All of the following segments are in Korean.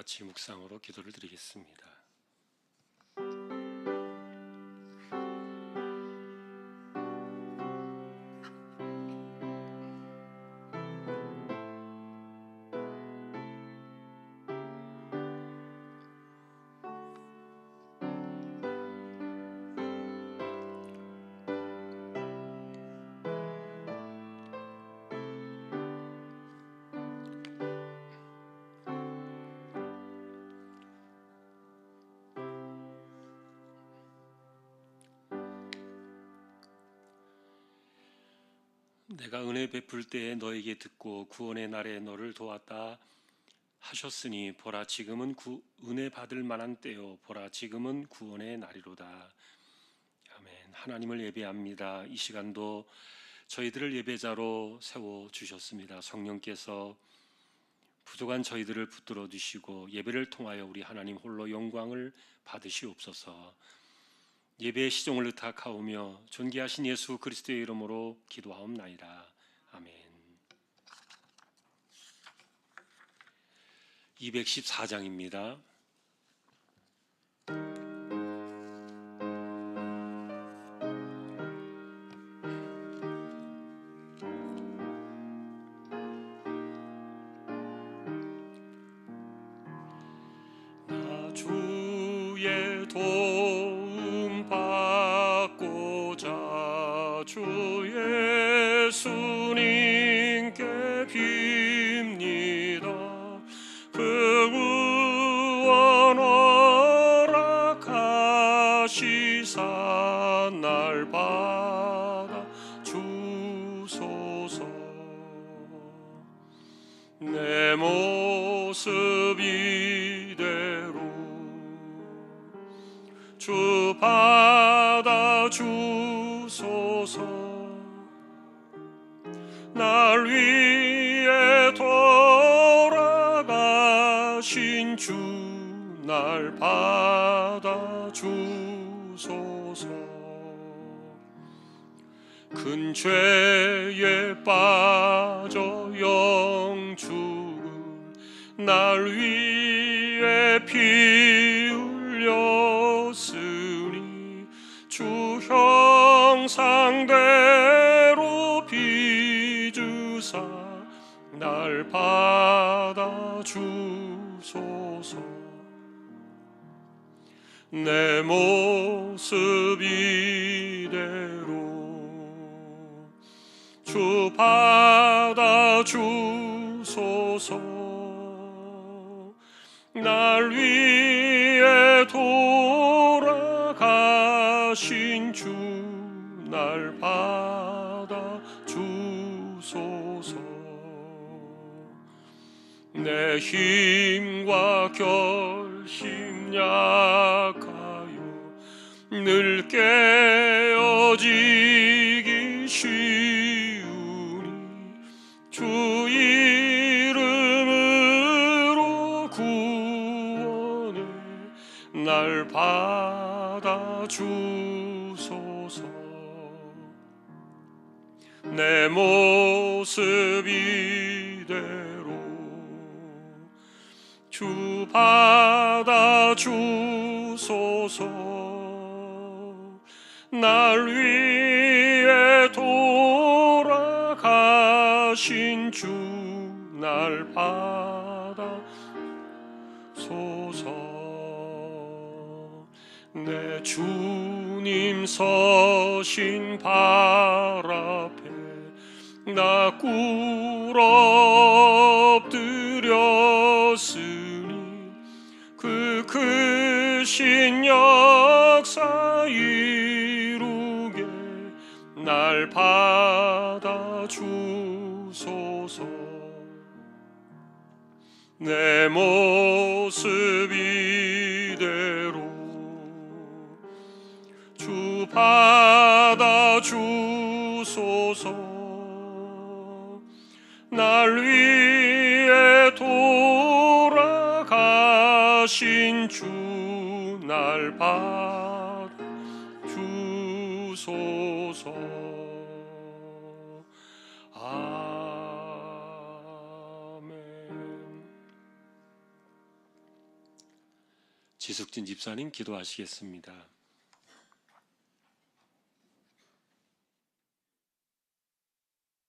같이 묵상으로 기도를 드리겠습니다. 내가 은혜 베풀 때에 너에게 듣고 구원의 날에 너를 도왔다 하셨으니 보라 지금은 은혜 받을 만한 때요 보라 지금은 구원의 날이로다. 아멘. 하나님을 예배합니다. 이 시간도 저희들을 예배자로 세워주셨습니다. 성령께서 부족한 저희들을 붙들어 주시고 예배를 통하여 우리 하나님 홀로 영광을 받으시옵소서. 예배의 시종을 의탁하오며 존귀하신 예수 그리스도의 이름으로 기도하옵나이다. 아멘. 214장입니다. 나 주의 도움 받고자 주 예수님께 빕니다. 그 구원 허락하시사 날 받아 주소서. 내 모습 이대로 주 받아 주소서. 날 위해 돌아가신 주 날 받아 주소서. 큰 죄에 빠져 영죽은 날 위해 피 흘렸으니 주 형상대로 빚으사 날 받아 주소서. 내 모습 이대로 주 받아 주소서. 날 위해 돌아가신 주 날 받아 주소서. 내 힘과 결심 약하여 늘 깨어지기 쉬우니 주 이름으로 구원해 날 받아 주소서. 내 모습 이대로 주 받아 주소서. 날 위해 돌아가신 주 날 받아 소서. 내 주님 서신 발 앞에 나 꿇어 엎드렸으니 그 크신 역사 이루게 날 받아 주소서. 내 모습 이대로 주 받아 주소서. 날 위해 돌아가신 주 날 받아 주소서. 아멘. 지숙진 집사님 기도하시겠습니다.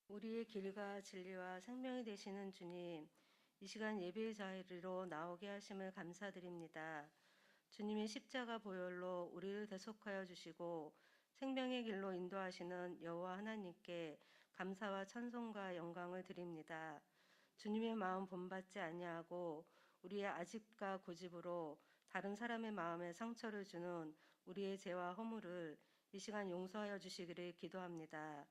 우리의 길과 진리와 생명이 되시는 주님, 이 시간 예배의 자리로 나오게 하심을 감사드립니다. 주님의 십자가 보혈로 우리를 대속하여 주시고 생명의 길로 인도하시는 여호와 하나님께 감사와 찬송과 영광을 드립니다. 주님의 마음 본받지 아니하고 우리의 아집과 고집으로 다른 사람의 마음에 상처를 주는 우리의 죄와 허물을 이 시간 용서하여 주시기를 기도합니다.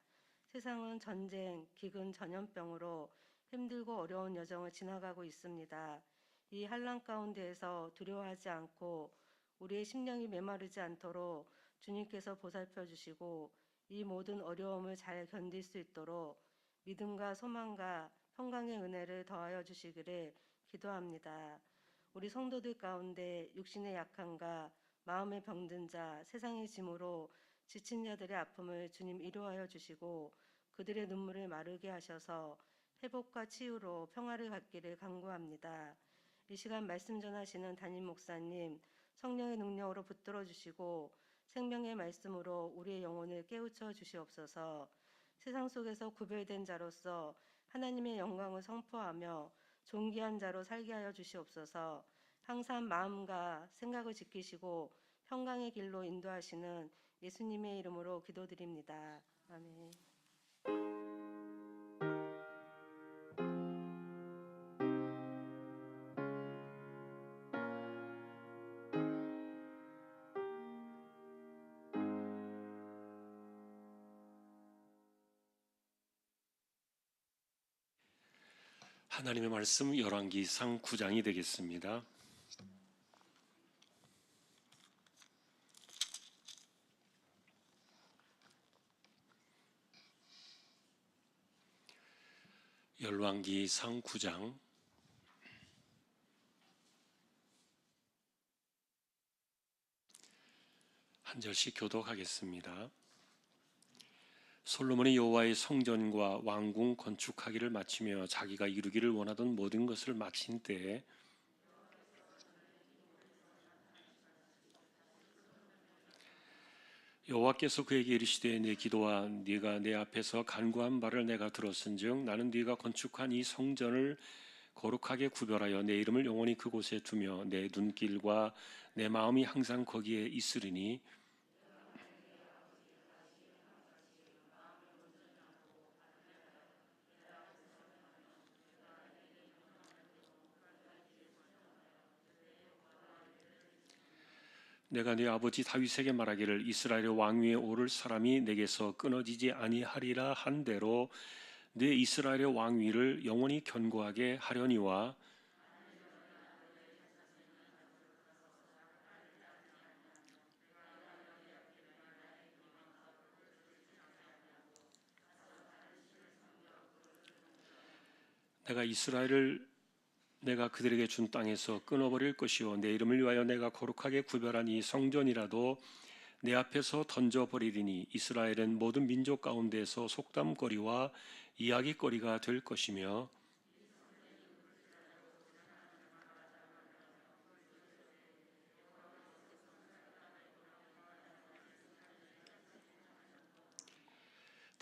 세상은 전쟁, 기근, 전염병으로 힘들고 어려운 여정을 지나가고 있습니다. 이 환난 가운데에서 두려워하지 않고 우리의 심령이 메마르지 않도록 주님께서 보살펴 주시고 이 모든 어려움을 잘 견딜 수 있도록 믿음과 소망과 평강의 은혜를 더하여 주시기를 기도합니다. 우리 성도들 가운데 육신의 약함과 마음의 병든 자, 세상의 짐으로 지친 자들의 아픔을 주님 위로하여 주시고 그들의 눈물을 마르게 하셔서 회복과 치유로 평화를 갖기를 간구합니다. 이 시간 말씀 전하시는 담임 목사님, 성령의 능력으로 붙들어 주시고 생명의 말씀으로 우리의 영혼을 깨우쳐 주시옵소서. 세상 속에서 구별된 자로서 하나님의 영광을 선포하며 존귀한 자로 살게 하여 주시옵소서. 항상 마음과 생각을 지키시고 평강의 길로 인도하시는 예수님의 이름으로 기도드립니다. 아멘. 하나님의 말씀 열왕기상 9장이 되겠습니다. 열왕기상 9장 한 절씩 교독하겠습니다. 솔로몬이 여호와의 성전과 왕궁 건축하기를 마치며 자기가 이루기를 원하던 모든 것을 마친 때에 여호와께서 그에게 이르시되 내 기도와 네가 내 앞에서 간구한 바를 내가 들었은즉 나는 네가 건축한 이 성전을 거룩하게 구별하여 내 이름을 영원히 그곳에 두며 내 눈길과 내 마음이 항상 거기에 있으리니 내가 네 아버지 다윗에게 말하기를 이스라엘의 왕위에 오를 사람이 내게서 끊어지지 아니하리라 한 대로 네 이스라엘의 왕위를 영원히 견고하게 하려니와 내가 그들에게 준 땅에서 끊어버릴 것이요 내 이름을 위하여 내가 거룩하게 구별한 이 성전이라도 내 앞에서 던져버리리니 이스라엘은 모든 민족 가운데서 속담거리와 이야기거리가 될 것이며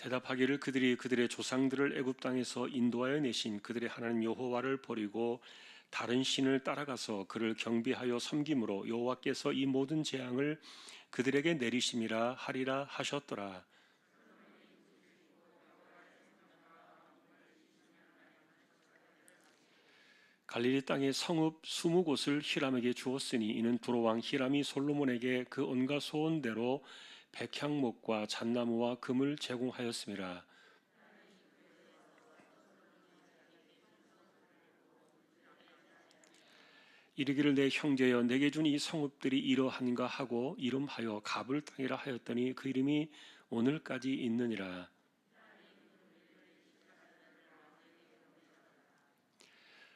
대답하기를 그들이 그들의 조상들을 애굽 땅에서 인도하여 내신 그들의 하나님 여호와를 버리고 다른 신을 따라가서 그를 경배하여 섬김으로 여호와께서 이 모든 재앙을 그들에게 내리심이라 하리라 하셨더라. 갈릴리 땅의 성읍 20곳을 히람에게 주었으니 이는 두로왕 히람이 솔로몬에게 그 온갖 소원대로 백향목과 잣나무와 금을 제공하였음이라. 이르기를 내 형제여 내게 준 이 성읍들이 이러한가 하고 이름하여 가불 땅이라 하였더니 그 이름이 오늘까지 있느니라.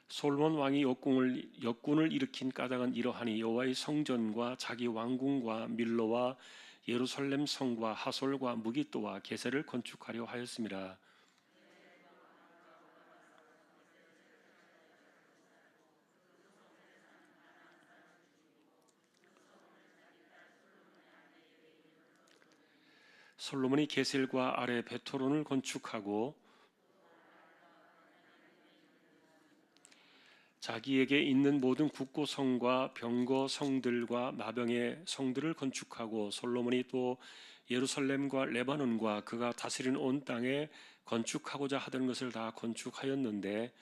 솔몬 왕이 역군을 일으킨 까닭은 이러하니 여호와의 성전과 자기 왕궁과 밀로와 예루살렘 성과 하솔과 무기또와 게셀을 건축하려 하였음이라. 솔로몬이 게셀과 아래 베토론을 건축하고 자기에게 있는 모든 국고 성과 병거 성들과 마병의 성들을 건축하고 솔로몬이 또 예루살렘과 레바논과 그가 다스리는 온 땅에 건축하고자 하던 것을 다 건축하였는데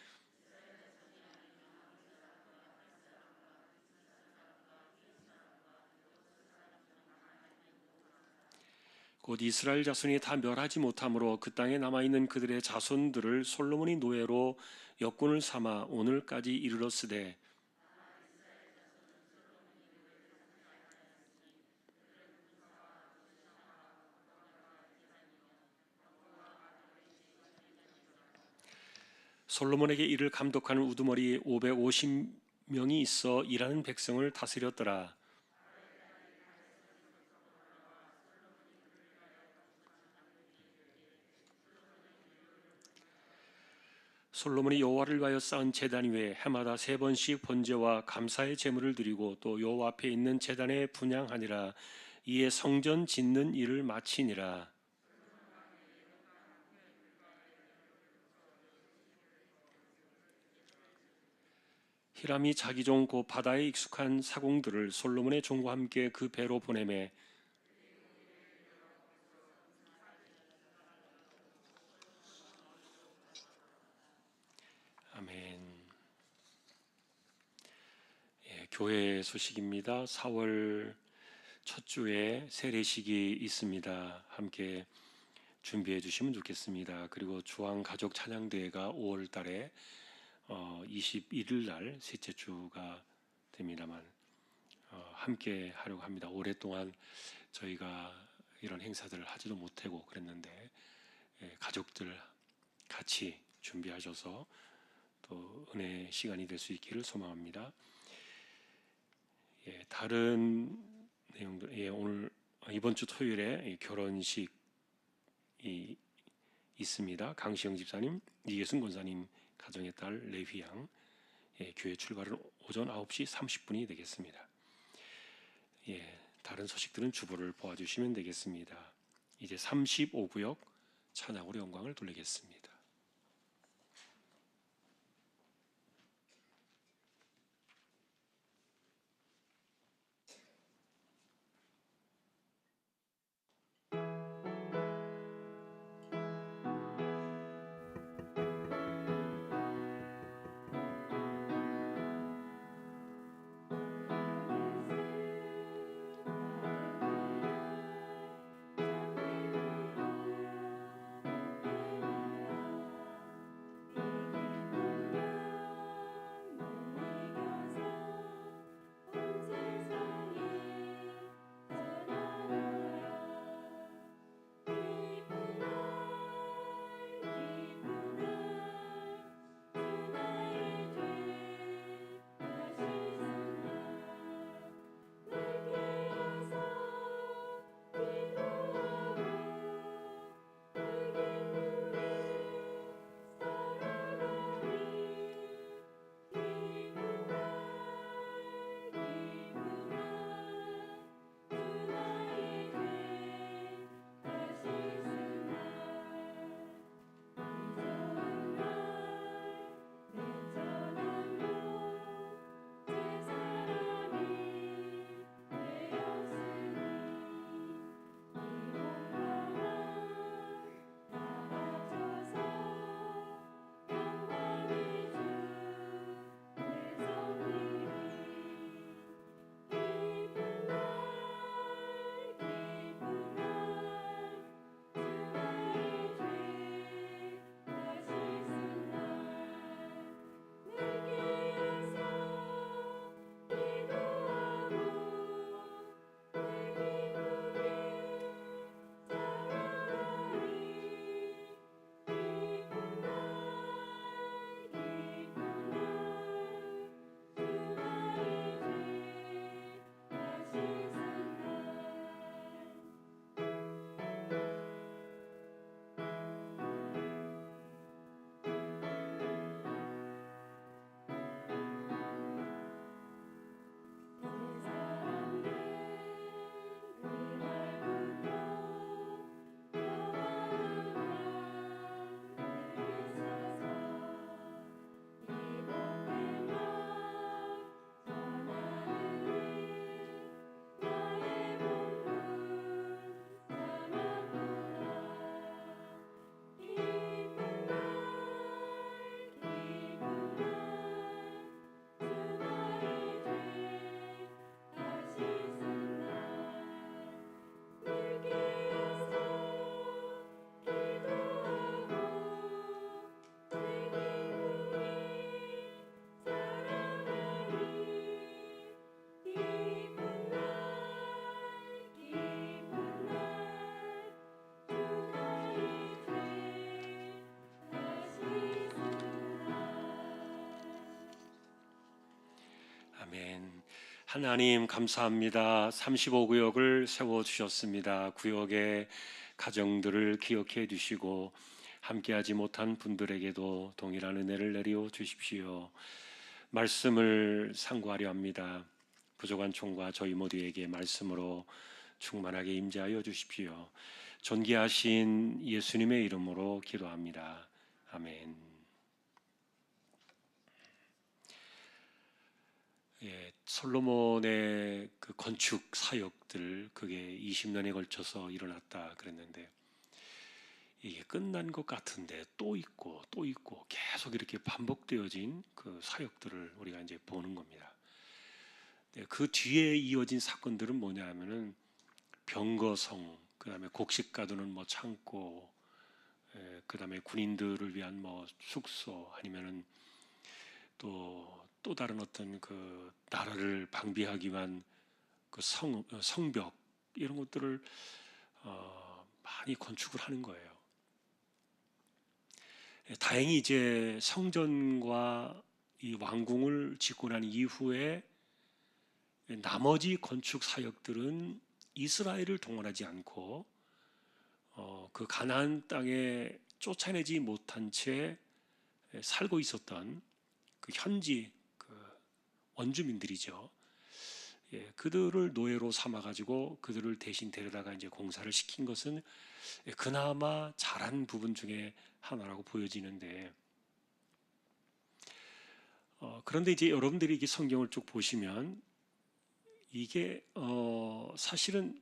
곧 이스라엘 자손이 다 멸하지 못함으로 그 땅에 남아있는 그들의 자손들을 솔로몬이 노예로 역군을 삼아 오늘까지 이르렀으되 솔로몬에게 이를 감독하는 우두머리 550명이 있어 일하는 백성을 다스렸더라. 솔로몬이 여호와를 위하여 쌓은 제단 위에 해마다 3번씩 번제와 감사의 제물을 드리고 또 여호와 앞에 있는 제단에 분향하니라. 이에 성전 짓는 일을 마치니라. 히람이 자기 종 곧 바다에 익숙한 사공들을 솔로몬의 종과 함께 그 배로 보내매 아멘. 교회 소식입니다. 4월 첫 주에 세례식이 있습니다. 함께 준비해 주시면 좋겠습니다. 그리고 주황 가족 찬양대회가 5월 달에 21일 날 셋째 주가 됩니다만 함께 하려고 합니다. 오랫동안 저희가 이런 행사들을 하지도 못하고 그랬는데 가족들 같이 준비하셔서 또 은혜 시간이 될 수 있기를 소망합니다. 다른 내용들 오늘 이번 주 토요일에 결혼식이 있습니다. 강시영 집사님, 이계순 권사님 가정의 딸 레휘 양 교회 출발은 오전 9시 30분이 되겠습니다. 다른 소식들은 주보를 보아주시면 되겠습니다. 이제 35구역 찬양으로 영광을 돌리겠습니다. 하나님 감사합니다. 35구역을 세워주셨습니다. 구역의 가정들을 기억해 주시고 함께하지 못한 분들에게도 동일한 은혜를 내려 주십시오. 말씀을 상고하려 합니다. 부족한 총과 저희 모두에게 말씀으로 충만하게 임재하여 주십시오. 존귀하신 예수님의 이름으로 기도합니다. 아멘. 솔로몬의 그 건축 사역들 그게 20년에 걸쳐서 일어났다 그랬는데 이게 끝난 것 같은데 또 있고 또 있고 계속 이렇게 반복되어진 그 사역들을 우리가 이제 보는 겁니다. 그 뒤에 이어진 사건들은 뭐냐면은 병거성, 그다음에 곡식 가두는 뭐 창고, 그다음에 군인들을 위한 뭐 숙소 아니면은 또 다른 어떤 그 나라를 방비하기 위한 그 성벽 이런 것들을 많이 건축을 하는 거예요. 다행히 이제 성전과 이 왕궁을 짓고 난 이후에 나머지 건축 사역들은 이스라엘을 동원하지 않고 그 가나안 땅에 쫓아내지 못한 채 살고 있었던 그 현지 원주민들이죠. 그들을 노예로 삼아가지고 그들을 대신 데려다가 이제 공사를 시킨 것은 그나마 잘한 부분 중에 하나라고 보여지는데, 그런데 이제 여러분들이 이게 성경을 쭉 보시면 이게 사실은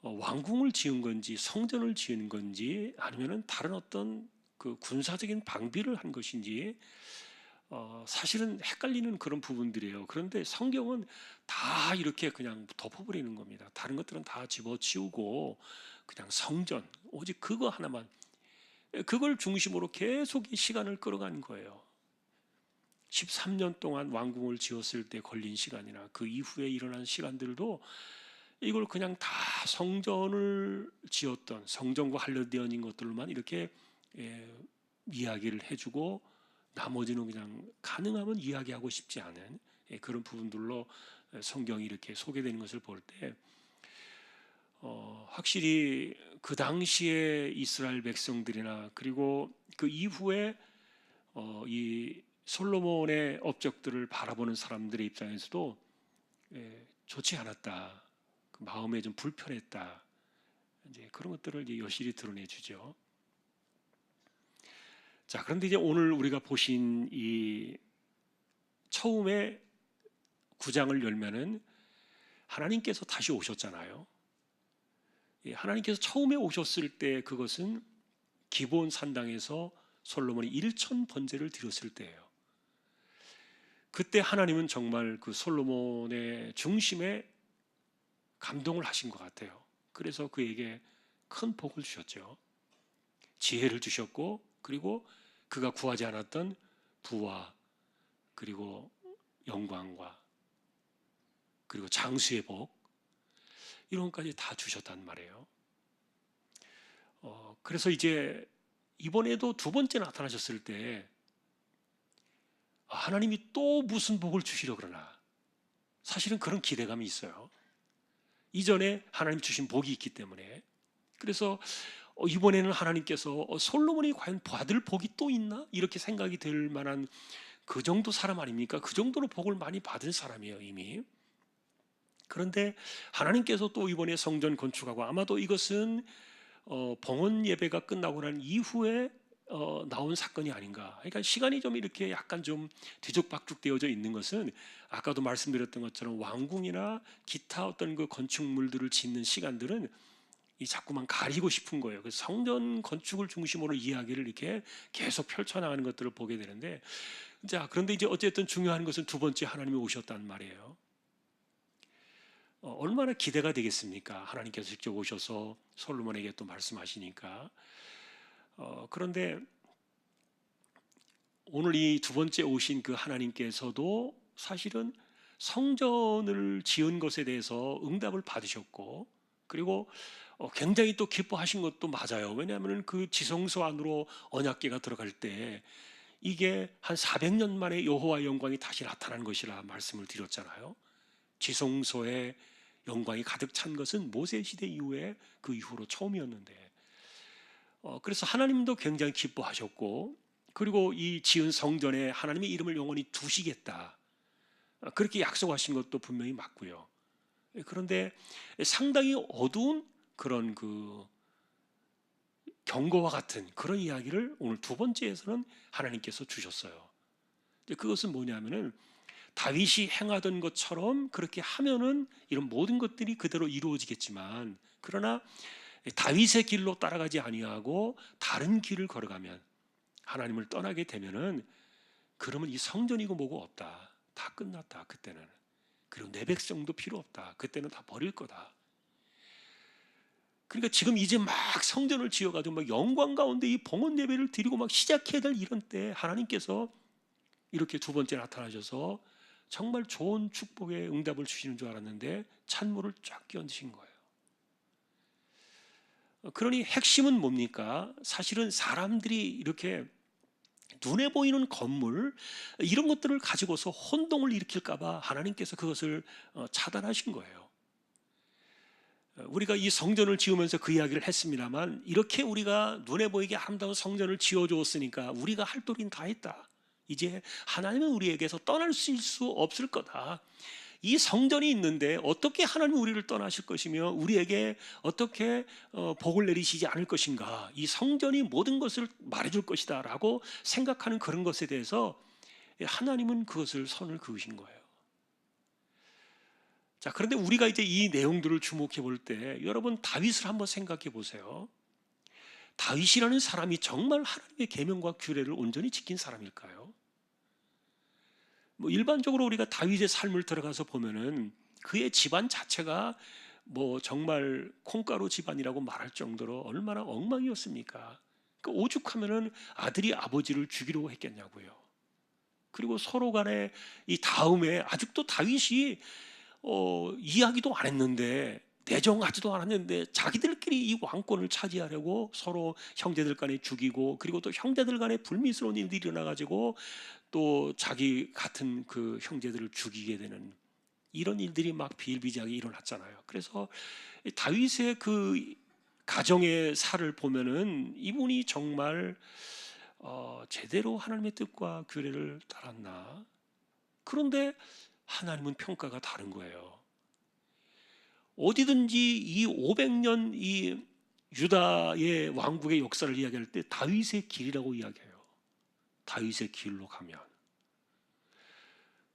왕궁을 지은 건지 성전을 지은 건지 아니면은 다른 어떤 그 군사적인 방비를 한 것인지 사실은 헷갈리는 그런 부분들이에요. 그런데 성경은 다 이렇게 그냥 덮어버리는 겁니다. 다른 것들은 다 집어치우고 그냥 성전, 오직 그거 하나만, 그걸 중심으로 계속 이 시간을 끌어가는 거예요. 13년 동안 왕궁을 지었을 때 걸린 시간이나 그 이후에 일어난 시간들도 이걸 그냥 다 성전을 지었던 성전과 관련된 것들만 이렇게 이야기를 해주고 나머지는 그냥 가능하면 이야기하고 싶지 않은 그런 부분들로 성경이 이렇게 소개되는 것을 볼 때 확실히 그 당시에 이스라엘 백성들이나 그리고 그 이후에 이 솔로몬의 업적들을 바라보는 사람들의 입장에서도 좋지 않았다, 그 마음에 좀 불편했다, 이제 그런 것들을 이제 여실히 드러내주죠. 자, 그런데 이제 오늘 우리가 보신 이 처음에 9장을 열면은 하나님께서 다시 오셨잖아요. 하나님께서 처음에 오셨을 때 그것은 기브온 산당에서 솔로몬이 1천 번제를 드렸을 때예요. 그때 하나님은 정말 그 솔로몬의 중심에 감동을 하신 것 같아요. 그래서 그에게 큰 복을 주셨죠. 지혜를 주셨고, 그리고 그가 구하지 않았던 부와 그리고 영광과 그리고 장수의 복, 이런 것까지 다 주셨단 말이에요. 그래서 이제 이번에도 두 번째 나타나셨을 때 하나님이 또 무슨 복을 주시려 그러나, 사실은 그런 기대감이 있어요. 이전에 하나님 주신 복이 있기 때문에. 그래서 이번에는 하나님께서 솔로몬이 과연 받을 복이 또 있나? 이렇게 생각이 들 만한 그 정도 사람 아닙니까? 그 정도로 복을 많이 받은 사람이에요, 이미. 그런데 하나님께서 또 이번에 성전 건축하고, 아마도 이것은 봉헌 예배가 끝나고 난 이후에 나온 사건이 아닌가. 그러니까 시간이 좀 이렇게 약간 좀 뒤죽박죽 되어져 있는 것은 아까도 말씀드렸던 것처럼 왕궁이나 기타 어떤 그 건축물들을 짓는 시간들은 이 자꾸만 가리고 싶은 거예요. 그래서 성전 건축을 중심으로 이야기를 이렇게 계속 펼쳐나가는 것들을 보게 되는데, 자, 그런데 이제 어쨌든 중요한 것은 두 번째 하나님이 오셨단 말이에요. 얼마나 기대가 되겠습니까? 하나님께서 직접 오셔서 솔로몬에게 또 말씀하시니까. 그런데 오늘 이 두 번째 오신 그 하나님께서도 사실은 성전을 지은 것에 대해서 응답을 받으셨고, 그리고 굉장히 또 기뻐하신 것도 맞아요. 왜냐하면 그 지성소 안으로 언약궤가 들어갈 때 이게 한 400년 만에 여호와의 영광이 다시 나타난 것이라 말씀을 드렸잖아요. 지성소에 영광이 가득 찬 것은 모세 시대 이후에 그 이후로 처음이었는데, 그래서 하나님도 굉장히 기뻐하셨고, 그리고 이 지은 성전에 하나님의 이름을 영원히 두시겠다, 그렇게 약속하신 것도 분명히 맞고요. 그런데 상당히 어두운 그런 그 경고와 같은 그런 이야기를 오늘 두 번째에서는 하나님께서 주셨어요. 그것은 뭐냐면은 다윗이 행하던 것처럼 그렇게 하면은 이런 모든 것들이 그대로 이루어지겠지만, 그러나 다윗의 길로 따라가지 아니하고 다른 길을 걸어가면, 하나님을 떠나게 되면은, 그러면 이 성전이고 뭐고 없다, 다 끝났다 그때는. 그리고 내 백성도 필요 없다, 그때는 다 버릴 거다. 그러니까 지금 이제 막 성전을 지어가지고 막 영광 가운데 이 봉헌 예배를 드리고 막 시작해야 될 이런 때 하나님께서 이렇게 두 번째 나타나셔서 정말 좋은 축복의 응답을 주시는 줄 알았는데 찬물을 쫙 끼얹으신 거예요. 그러니 핵심은 뭡니까? 사실은 사람들이 이렇게 눈에 보이는 건물, 이런 것들을 가지고서 혼동을 일으킬까 봐 하나님께서 그것을 차단하신 거예요. 우리가 이 성전을 지으면서 그 이야기를 했습니다만, 이렇게 우리가 눈에 보이게 아름다운 성전을 지어주었으니까 우리가 할 도리는 다 했다, 이제 하나님은 우리에게서 떠날 수 없을 거다, 이 성전이 있는데 어떻게 하나님은 우리를 떠나실 것이며 우리에게 어떻게 복을 내리시지 않을 것인가, 이 성전이 모든 것을 말해줄 것이다 라고 생각하는 그런 것에 대해서 하나님은 그것을 선을 그으신 거예요. 자, 그런데 우리가 이제 이 내용들을 주목해 볼 때 여러분 다윗을 한번 생각해 보세요. 다윗이라는 사람이 정말 하나님의 계명과 규례를 온전히 지킨 사람일까요? 뭐 일반적으로 우리가 다윗의 삶을 들어가서 보면은 그의 집안 자체가 뭐 정말 콩가루 집안이라고 말할 정도로 얼마나 엉망이었습니까? 그 오죽하면은 아들이 아버지를 죽이려고 했겠냐고요. 그리고 서로 간에 이 다음에 아직도 다윗이 이야기도 안 했는데, 내정하지도 않았는데 자기들끼리 이 왕권을 차지하려고 서로 형제들 간에 죽이고, 그리고 또 형제들 간에 불미스러운 일들이 일어나가지고 또 자기 같은 그 형제들을 죽이게 되는 이런 일들이 막 비일비재하게 일어났잖아요. 그래서 다윗의 그 가정의 살을 보면은 이분이 정말 제대로 하나님의 뜻과 규례를 따랐나? 그런데 하나님은 평가가 다른 거예요. 어디든지 이 500년 이 유다의 왕국의 역사를 이야기할 때 다윗의 길이라고 이야기해요. 다윗의 길로 가면.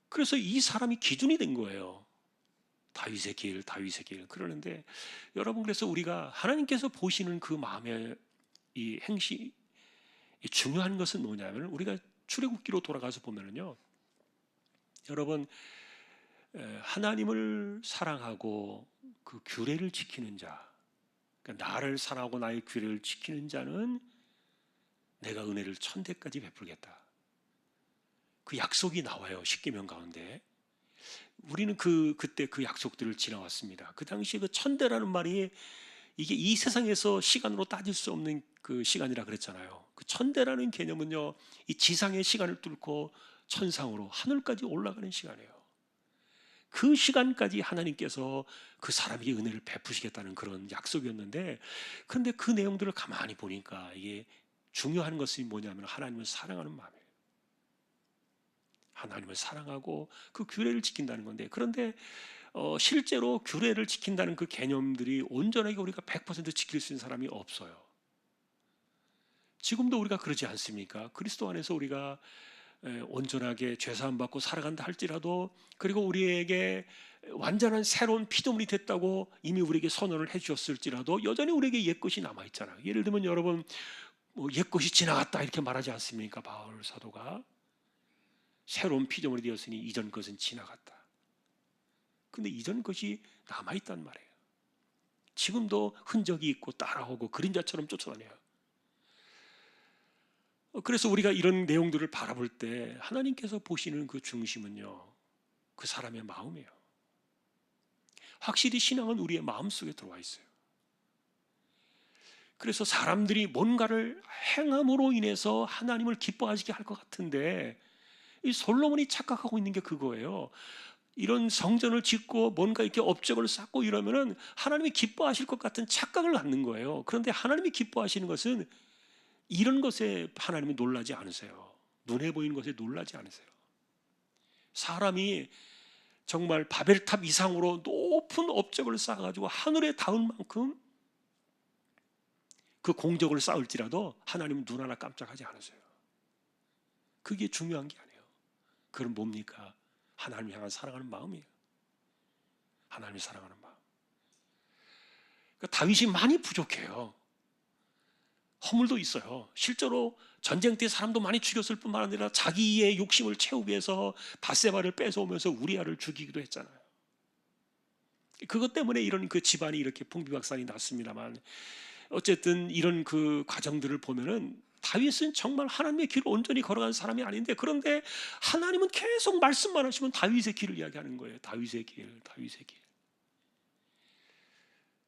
그래서 이 사람이 기준이 된 거예요. 다윗의 길, 다윗의 길. 그러는데 여러분, 그래서 우리가 하나님께서 보시는 그 마음의 이 행시, 이 중요한 것은 뭐냐면, 우리가 출애굽기로 돌아가서 보면은요, 여러분, 하나님을 사랑하고 그 규례를 지키는 자, 그러니까 나를 사랑하고 나의 규례를 지키는 자는 내가 은혜를 천대까지 베풀겠다, 그 약속이 나와요, 십계명 가운데. 우리는 그때 그 약속들을 지나왔습니다. 그 당시에 그 천대라는 말이 이게 이 세상에서 시간으로 따질 수 없는 그 시간이라 그랬잖아요. 그 천대라는 개념은요, 이 지상의 시간을 뚫고 천상으로 하늘까지 올라가는 시간이에요. 그 시간까지 하나님께서 그 사람에게 은혜를 베푸시겠다는 그런 약속이었는데, 그런데 그 내용들을 가만히 보니까 이게 중요한 것이 뭐냐면 하나님을 사랑하는 마음이에요. 하나님을 사랑하고 그 규례를 지킨다는 건데, 그런데 실제로 규례를 지킨다는 그 개념들이 온전하게 우리가 100% 지킬 수 있는 사람이 없어요. 지금도 우리가 그러지 않습니까? 그리스도 안에서 우리가 온전하게 죄사함 받고 살아간다 할지라도, 그리고 우리에게 완전한 새로운 피조물이 됐다고 이미 우리에게 선언을 해주셨을지라도 여전히 우리에게 옛것이 남아있잖아요. 예를 들면 여러분, 뭐 옛것이 지나갔다 이렇게 말하지 않습니까? 바울 사도가 새로운 피조물이 되었으니 이전 것은 지나갔다. 근데 이전 것이 남아있단 말이에요. 지금도 흔적이 있고 따라오고 그림자처럼 쫓아다녀요. 그래서 우리가 이런 내용들을 바라볼 때 하나님께서 보시는 그 중심은요, 그 사람의 마음이에요. 확실히 신앙은 우리의 마음속에 들어와 있어요. 그래서 사람들이 뭔가를 행함으로 인해서 하나님을 기뻐하시게 할 것 같은데, 이 솔로몬이 착각하고 있는 게 그거예요. 이런 성전을 짓고 뭔가 이렇게 업적을 쌓고 이러면은 하나님이 기뻐하실 것 같은 착각을 갖는 거예요. 그런데 하나님이 기뻐하시는 것은 이런 것에 하나님이 놀라지 않으세요. 눈에 보이는 것에 놀라지 않으세요. 사람이 정말 바벨탑 이상으로 높은 업적을 쌓아가지고 하늘에 닿을 만큼 그 공적을 쌓을지라도 하나님은 눈 하나 깜짝하지 않으세요. 그게 중요한 게 아니에요. 그건 뭡니까? 하나님을 향한 사랑하는 마음이에요. 하나님을 사랑하는 마음. 그러니까 다윗이 많이 부족해요. 허물도 있어요. 실제로 전쟁 때 사람도 많이 죽였을 뿐만 아니라 자기의 욕심을 채우기 위해서 밧세바를 뺏어오면서 우리아를 죽이기도 했잖아요. 그것 때문에 이런 그 집안이 이렇게 풍비박산이 났습니다만, 어쨌든 이런 그 과정들을 보면은 다윗은 정말 하나님의 길을 온전히 걸어간 사람이 아닌데, 그런데 하나님은 계속 말씀만 하시면 다윗의 길을 이야기하는 거예요. 다윗의 길, 다윗의 길.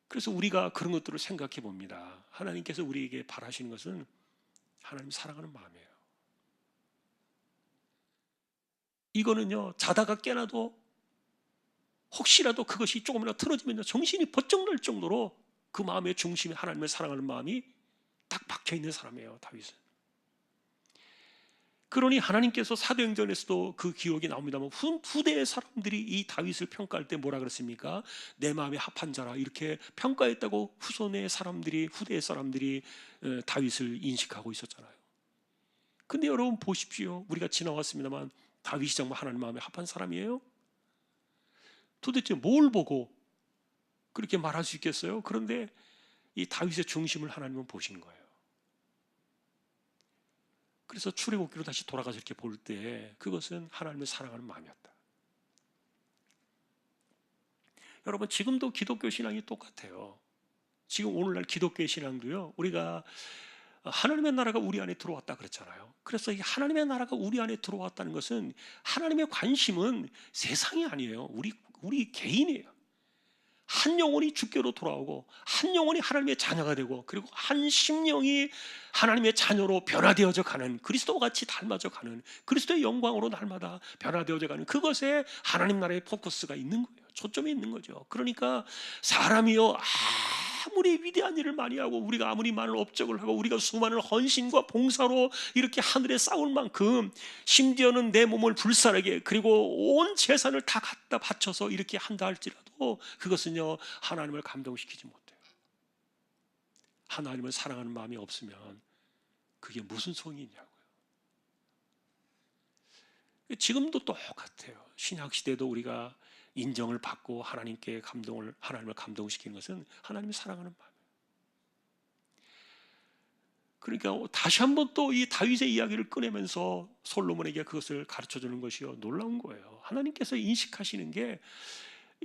그래서 우리가 그런 것들을 생각해 봅니다. 하나님께서 우리에게 바라시는 것은 하나님 사랑하는 마음이에요. 이거는요, 자다가 깨나도 혹시라도 그것이 조금이라도 틀어지면 정신이 번쩍 날 정도로 그 마음의 중심에 하나님을 사랑하는 마음이 딱 박혀 있는 사람이에요, 다윗은. 그러니 하나님께서 사도행전에서도 그 기록이 나옵니다만, 후대의 사람들이 이 다윗을 평가할 때 뭐라 그랬습니까? 내 마음에 합한 자라, 이렇게 평가했다고 후손의 사람들이, 후대의 사람들이 다윗을 인식하고 있었잖아요. 근데 여러분 보십시오. 우리가 지나왔습니다만 다윗이 정말 하나님 마음에 합한 사람이에요? 도대체 뭘 보고 그렇게 말할 수 있겠어요? 그런데 이 다윗의 중심을 하나님은 보신 거예요. 그래서 출애굽기로 다시 돌아가서 이렇게 볼 때 그것은 하나님을 사랑하는 마음이었다. 여러분, 지금도 기독교 신앙이 똑같아요. 지금 오늘날 기독교의 신앙도요, 우리가 하나님의 나라가 우리 안에 들어왔다 그랬잖아요. 그래서 이 하나님의 나라가 우리 안에 들어왔다는 것은, 하나님의 관심은 세상이 아니에요. 우리 개인이에요. 한 영혼이 주께로 돌아오고, 한 영혼이 하나님의 자녀가 되고, 그리고 한 심령이 하나님의 자녀로 변화되어져 가는, 그리스도와 같이 닮아져 가는, 그리스도의 영광으로 날마다 변화되어져 가는, 그것에 하나님 나라의 포커스가 있는 거예요. 초점이 있는 거죠. 그러니까 사람이요, 아무리 위대한 일을 많이 하고, 우리가 아무리 많은 업적을 하고, 우리가 수많은 헌신과 봉사로 이렇게 하늘에 쌓을 만큼, 심지어는 내 몸을 불사르게, 그리고 온 재산을 다 갖다 바쳐서 이렇게 한다 할지라도 그것은요, 하나님을 감동시키지 못해요. 하나님을 사랑하는 마음이 없으면 그게 무슨 소용이 있냐고요. 지금도 똑같아요. 신약 시대도 우리가 인정을 받고 하나님을 감동시키는 것은 하나님을 사랑하는 마음이에요. 그러니까 다시 한번 또 이 다윗의 이야기를 꺼내면서 솔로몬에게 그것을 가르쳐 주는 것이요, 놀라운 거예요. 하나님께서 인식하시는 게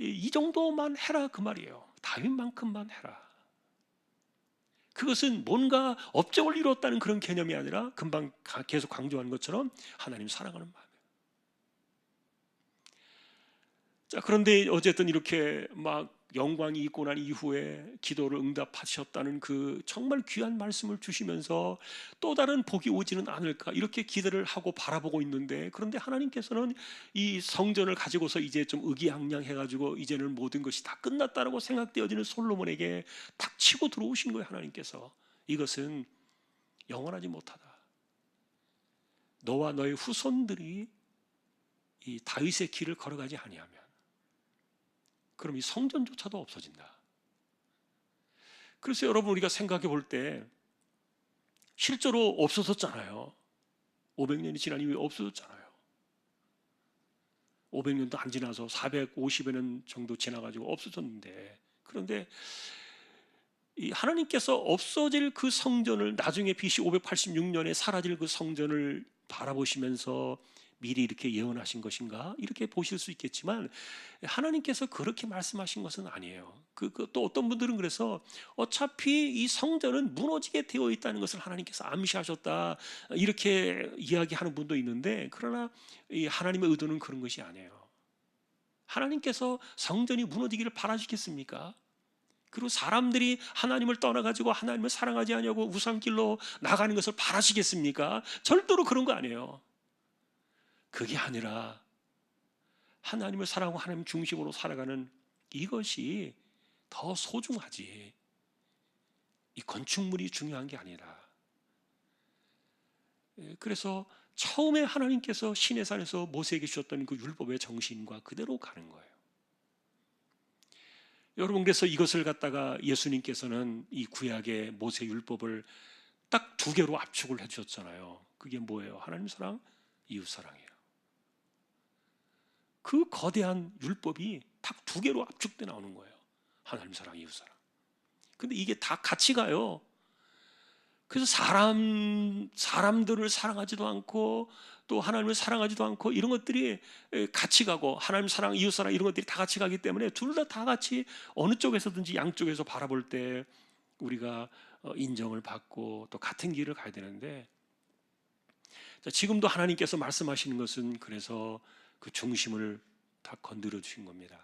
이 정도만 해라 그 말이에요. 다윗만큼만 해라. 그것은 뭔가 업적을 이뤘다는 그런 개념이 아니라, 금방 계속 강조한 것처럼 하나님 사랑하는 마음이에요. 자, 그런데 어쨌든 이렇게 막 영광이 있고 난 이후에 기도를 응답하셨다는 그 정말 귀한 말씀을 주시면서 또 다른 복이 오지는 않을까, 이렇게 기대를 하고 바라보고 있는데, 그런데 하나님께서는 이 성전을 가지고서 이제 좀 의기양양해가지고 이제는 모든 것이 다 끝났다라고 생각되어지는 솔로몬에게 탁 치고 들어오신 거예요. 하나님께서 이것은 영원하지 못하다. 너와 너의 후손들이 이 다윗의 길을 걸어가지 아니하면 그럼 이 성전조차도 없어진다. 그래서 여러분, 우리가 생각해 볼 때 실제로 없어졌잖아요. 500년이 지난 이후에 없어졌잖아요. 500년도 안 지나서 450여 년 정도 지나가지고 없어졌는데, 그런데 이 하나님께서 없어질 그 성전을, 나중에 BC 586년에 사라질 그 성전을 바라보시면서 미리 이렇게 예언하신 것인가, 이렇게 보실 수 있겠지만, 하나님께서 그렇게 말씀하신 것은 아니에요. 또 어떤 분들은 그래서 어차피 이 성전은 무너지게 되어 있다는 것을 하나님께서 암시하셨다, 이렇게 이야기하는 분도 있는데, 그러나 이 하나님의 의도는 그런 것이 아니에요. 하나님께서 성전이 무너지기를 바라시겠습니까? 그리고 사람들이 하나님을 떠나가지고 하나님을 사랑하지 않냐고 우상길로 나가는 것을 바라시겠습니까? 절대로 그런 거 아니에요. 그게 아니라 하나님을 사랑하고 하나님 중심으로 살아가는 이것이 더 소중하지, 이 건축물이 중요한 게 아니라. 그래서 처음에 하나님께서 시내산에서 모세에게 주셨던 그 율법의 정신과 그대로 가는 거예요. 여러분, 그래서 이것을 갖다가 예수님께서는 이 구약의 모세 율법을 딱 두 개로 압축을 해주셨잖아요. 그게 뭐예요? 하나님 사랑, 이웃 사랑이에요. 그 거대한 율법이 딱 두 개로 압축돼 나오는 거예요. 하나님 사랑, 이웃 사랑. 근데 이게 다 같이 가요. 그래서 사람들을 사랑하지도 않고 또 하나님을 사랑하지도 않고 이런 것들이 같이 가고, 하나님 사랑, 이웃 사랑 이런 것들이 다 같이 가기 때문에 둘 다 같이 어느 쪽에서든지 양쪽에서 바라볼 때 우리가 인정을 받고 또 같은 길을 가야 되는데, 지금도 하나님께서 말씀하시는 것은 그래서 그 중심을 다 건드려 주신 겁니다.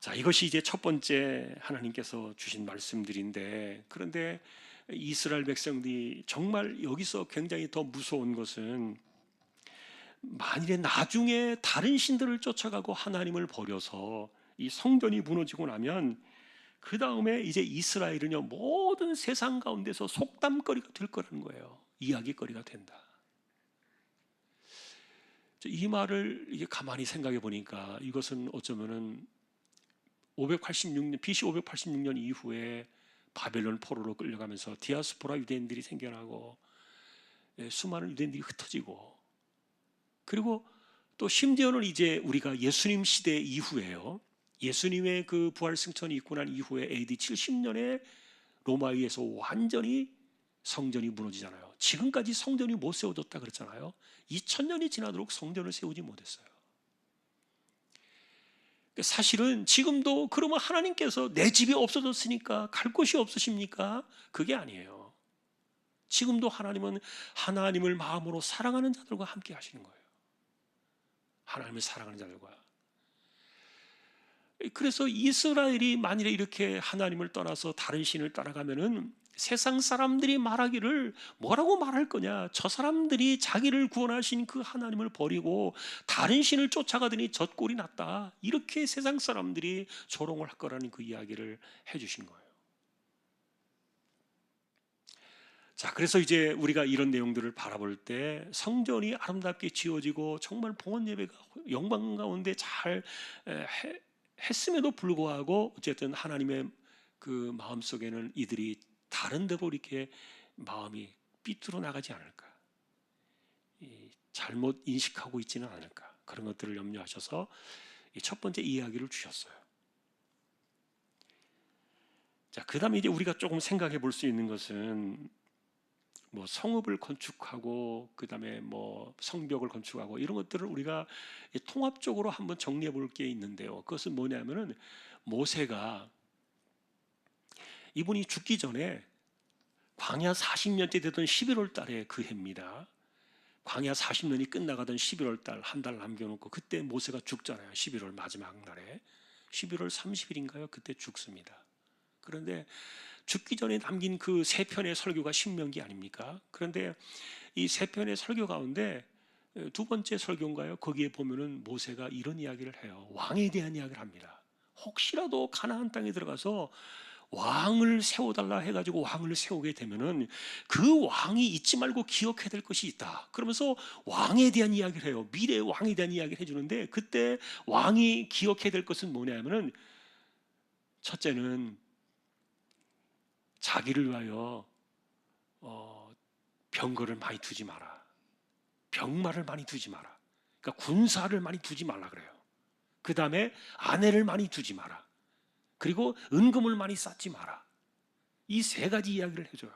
자, 이것이 이제 첫 번째 하나님께서 주신 말씀들인데, 그런데 이스라엘 백성들이 정말 여기서 굉장히 더 무서운 것은, 만일에 나중에 다른 신들을 쫓아가고 하나님을 버려서 이 성전이 무너지고 나면 그 다음에 이제 이스라엘은요 모든 세상 가운데서 속담거리가 될 거라는 거예요. 이야기거리가 된다. 이 말을 이게 가만히 생각해 보니까 이것은 어쩌면은 586년 BC 586년 이후에 바벨론 포로로 끌려가면서 디아스포라 유대인들이 생겨나고 수많은 유대인들이 흩어지고, 그리고 또 심지어는 이제 우리가 예수님 시대 이후에요, 예수님의 그 부활 승천이 있고 난 이후에 AD 70년에 로마에 의해서 완전히 성전이 무너지잖아요. 지금까지 성전이 못 세워졌다 그랬잖아요. 2000년이 지나도록 성전을 세우지 못했어요. 사실은 지금도 그러면 하나님께서 내 집이 없어졌으니까 갈 곳이 없으십니까? 그게 아니에요. 지금도 하나님은 하나님을 마음으로 사랑하는 자들과 함께 하시는 거예요. 하나님을 사랑하는 자들과. 그래서 이스라엘이 만일에 이렇게 하나님을 떠나서 다른 신을 따라가면은 세상 사람들이 말하기를 뭐라고 말할 거냐, 저 사람들이 자기를 구원하신 그 하나님을 버리고 다른 신을 쫓아가더니 젖꼴이 났다, 이렇게 세상 사람들이 조롱을 할 거라는 그 이야기를 해주신 거예요. 자, 그래서 이제 우리가 이런 내용들을 바라볼 때 성전이 아름답게 지어지고 정말 봉헌 예배가 영광 가운데 잘 했음에도 불구하고 어쨌든 하나님의 그 마음 속에는 이들이 다른 데로 이렇게 마음이 삐뚤어 나가지 않을까, 잘못 인식하고 있지는 않을까, 그런 것들을 염려하셔서 첫 번째 이야기를 주셨어요. 자, 그 다음에 이제 우리가 조금 생각해 볼 수 있는 것은 뭐 성읍을 건축하고 그 다음에 뭐 성벽을 건축하고 이런 것들을 우리가 통합적으로 한번 정리해 볼 게 있는데요. 그것은 뭐냐면은 모세가 이분이 죽기 전에 광야 40년째 되던 11월 달에 그 해입니다. 광야 40년이 끝나가던 11월 달, 한 달 남겨놓고 그때 모세가 죽잖아요. 11월 마지막 날에 11월 30일인가요? 그때 죽습니다. 그런데 죽기 전에 남긴 그 세 편의 설교가 신명기 아닙니까? 그런데 이 세 편의 설교 가운데 두 번째 설교인가요? 거기에 보면은 모세가 이런 이야기를 해요. 왕에 대한 이야기를 합니다. 혹시라도 가나안 땅에 들어가서 왕을 세워달라 해가지고 왕을 세우게 되면은 그 왕이 잊지 말고 기억해야 될 것이 있다. 그러면서 왕에 대한 이야기를 해요. 미래의 왕에 대한 이야기를 해주는데, 그때 왕이 기억해야 될 것은 뭐냐면은 첫째는 자기를 위하여 병거를 많이 두지 마라. 병마를 많이 두지 마라. 그러니까 군사를 많이 두지 말라 그래요. 그 다음에 아내를 많이 두지 마라. 그리고 은금을 많이 쌓지 마라. 이 세 가지 이야기를 해줘요.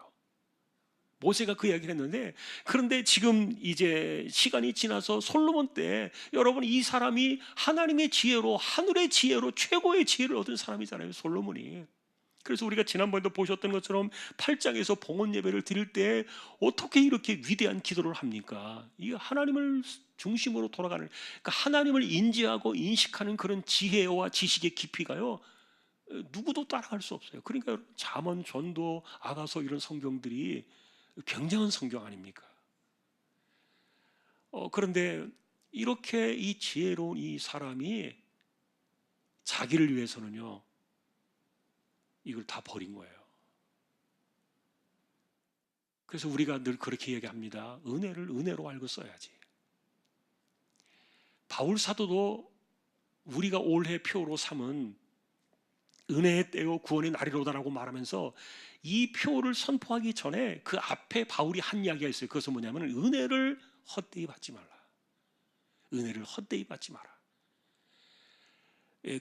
모세가 그 이야기를 했는데, 그런데 지금 이제 시간이 지나서 솔로몬 때 여러분, 이 사람이 하나님의 지혜로, 하늘의 지혜로 최고의 지혜를 얻은 사람이잖아요, 솔로몬이. 그래서 우리가 지난번에도 보셨던 것처럼 8장에서 봉헌 예배를 드릴 때 어떻게 이렇게 위대한 기도를 합니까? 이 하나님을 중심으로 돌아가는, 그러니까 하나님을 인지하고 인식하는 그런 지혜와 지식의 깊이가요, 누구도 따라갈 수 없어요. 그러니까 여러분, 잠언, 전도, 아가서 이런 성경들이 굉장한 성경 아닙니까? 그런데 이렇게 이 지혜로운 이 사람이 자기를 위해서는요, 이걸 다 버린 거예요. 그래서 우리가 늘 그렇게 얘기합니다. 은혜를 은혜로 알고 써야지. 바울 사도도 우리가 올해 표로 삼은 은혜의 때요 구원의 날이로다라고 말하면서 이 표를 선포하기 전에 그 앞에 바울이 한 이야기가 있어요. 그것은 뭐냐면 은혜를 헛되이 받지 말라. 은혜를 헛되이 받지 마라.